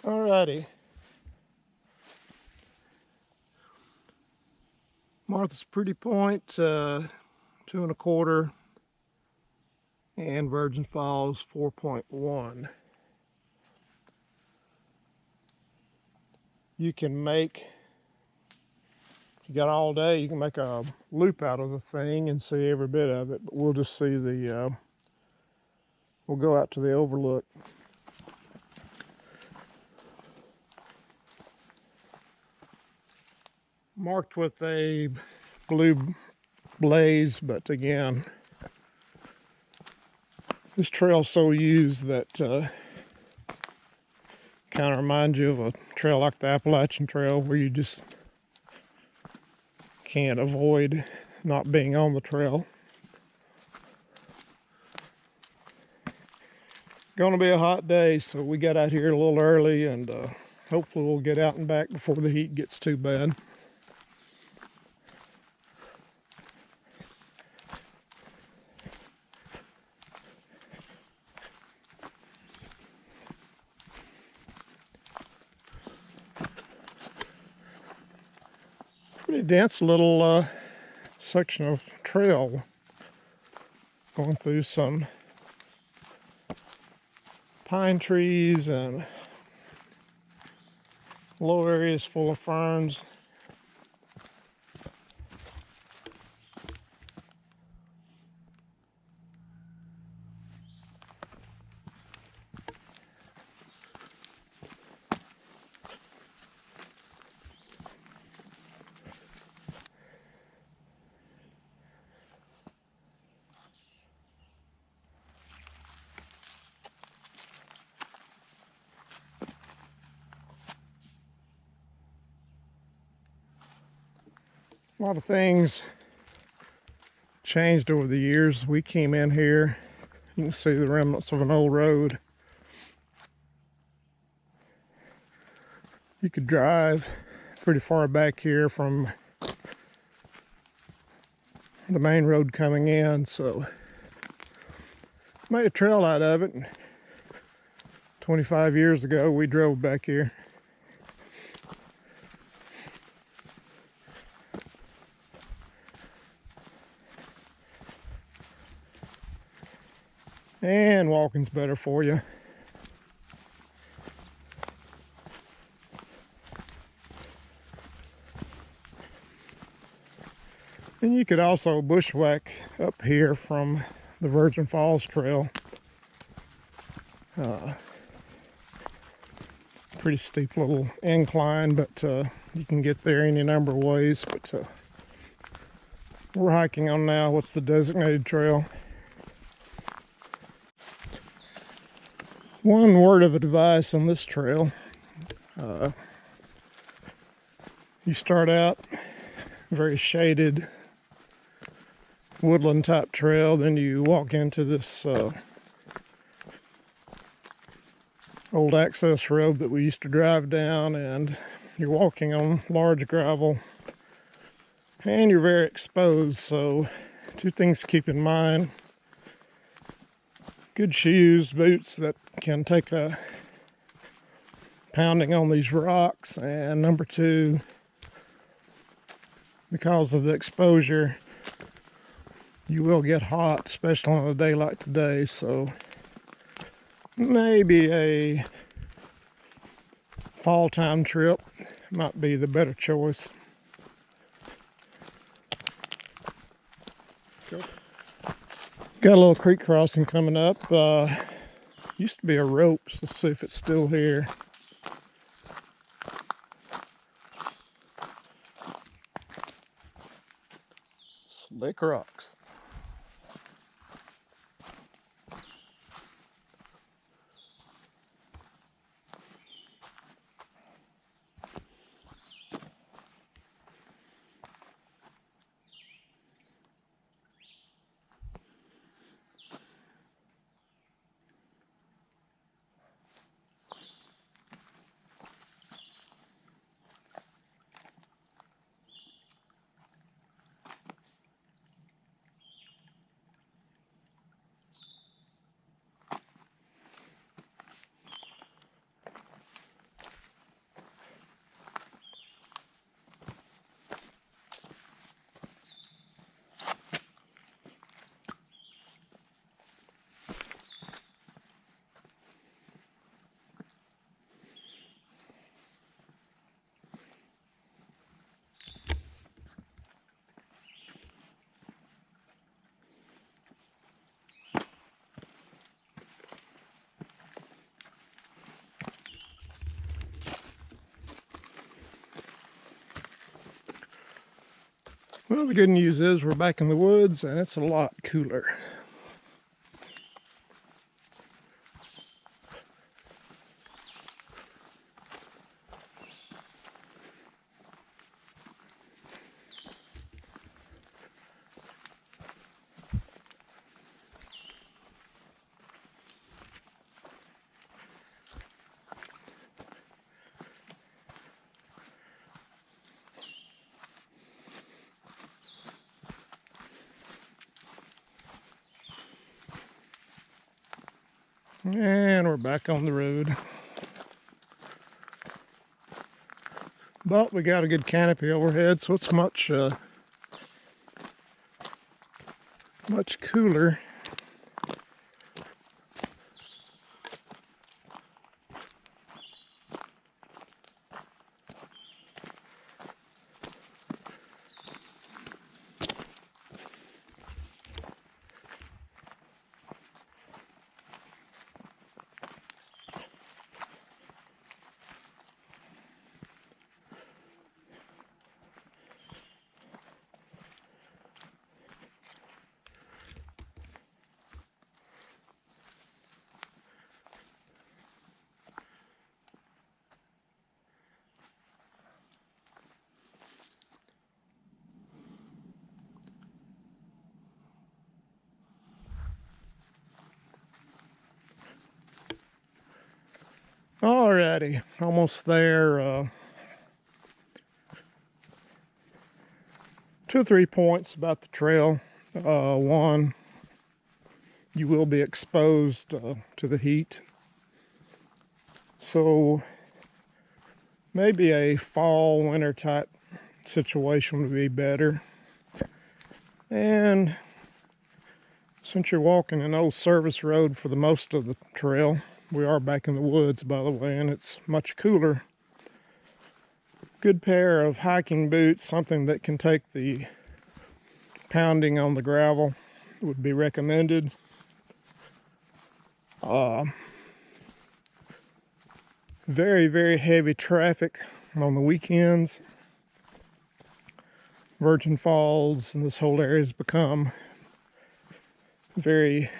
Alrighty. Martha's Pretty Point, 2 1/4, and Virgin Falls 4.1. You can make, if you got all day, you can make a loop out of the thing and see every bit of it, but we'll just see the, we'll go out to the overlook. Marked with a blue blaze, but again, this trail's so used that kind of reminds you of a trail like the Appalachian Trail, where you just can't avoid not being on the trail. Gonna be a hot day, so we got out here a little early, and hopefully we'll get out and back before the heat gets too bad. Pretty dense little section of trail, going through some pine trees and low areas full of ferns. A lot of things changed over the years. We came in here, you can see the remnants of an old road. You could drive pretty far back here from the main road coming in, so made a trail out of it. 25 years ago we drove back here. And walking's better for you. And you could also bushwhack up here from the Virgin Falls Trail. Pretty steep little incline, but you can get there any number of ways. But we're hiking on now what's the designated trail. One word of advice on this trail: you start out very shaded woodland type trail, then you walk into this old access road that we used to drive down, and you're walking on large gravel and you're very exposed. So 2 things to keep in mind: good shoes, boots that can take a pounding on these rocks, and number 2, because of the exposure, you will get hot, especially on a day like today. So maybe a fall time trip might be the better choice. Got a little creek crossing coming up. Used to be a rope, so let's see if it's still here. Slick rocks. Well, the good news is we're back in the woods and it's a lot cooler. And we're back on the road. But we got a good canopy overhead, so it's much cooler. Alrighty, almost there. 2 or 3 points about the trail. One, you will be exposed to the heat. So maybe a fall, winter type situation would be better. And since you're walking an old service road for the most of the trail, we are back in the woods, by the way, and it's much cooler. Good pair of hiking boots, something that can take the pounding on the gravel, would be recommended. Very, very heavy traffic on the weekends. Virgin Falls and this whole area has become very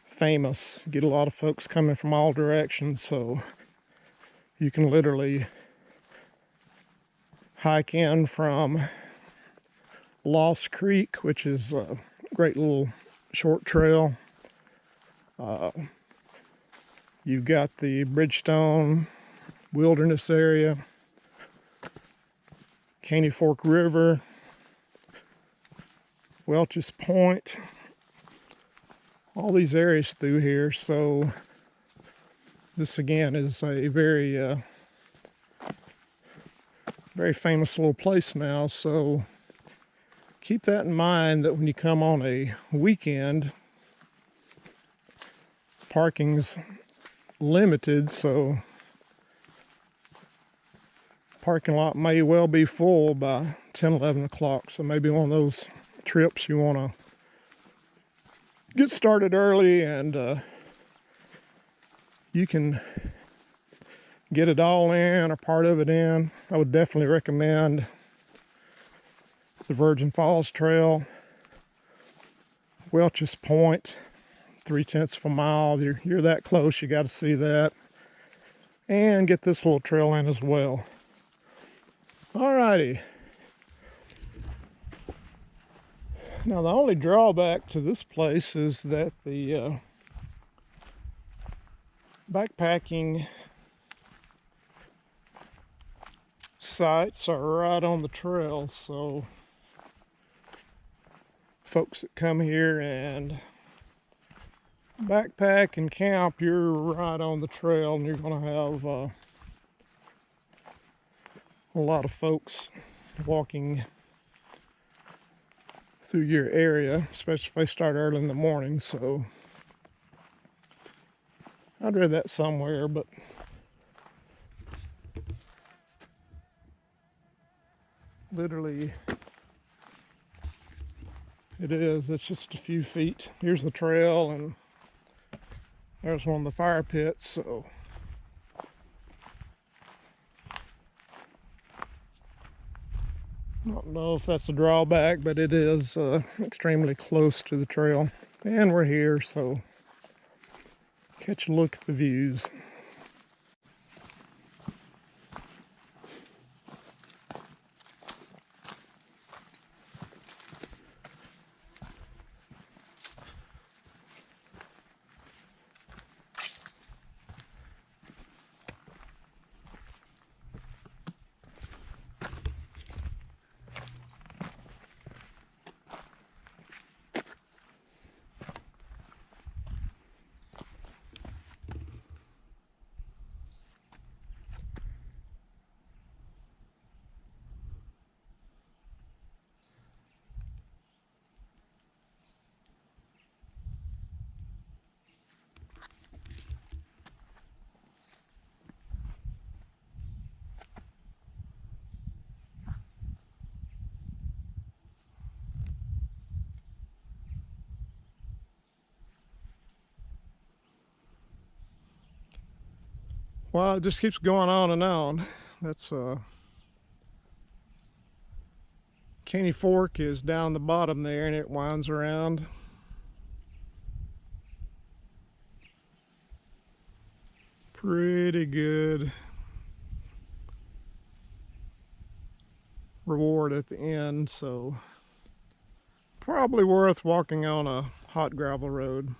famous. You get a lot of folks coming from all directions, so you can literally hike in from Lost Creek, which is a great little short trail. You've got the Bridgestone Wilderness area, Caney Fork River, Welch's Point, all these areas through here. So this again is a very very famous little place now, so keep that in mind, that when you come on a weekend, parking's limited, so parking lot may well be full by 10-11 o'clock. So maybe one of those trips you want to get started early, and you can get it all in or part of it in. I would definitely recommend the Virgin Falls Trail, Welch's Point, 3/10 of a mile. You're that close, you got to see that. And get this little trail in as well. Alrighty. Now the only drawback to this place is that the backpacking sites are right on the trail, so folks that come here and backpack and camp, you're right on the trail, and you're going to have a lot of folks walking through your area, especially if they start early in the morning. So I'd read that somewhere, but literally it's just a few feet. Here's the trail, and there's one of the fire pits. So I don't know if that's a drawback, but it is extremely close to the trail. And we're here, so catch a look at the views. Well, it just keeps going on and on. That's Caney Fork is down the bottom there, and it winds around. Pretty good reward at the end, so probably worth walking on a hot gravel road.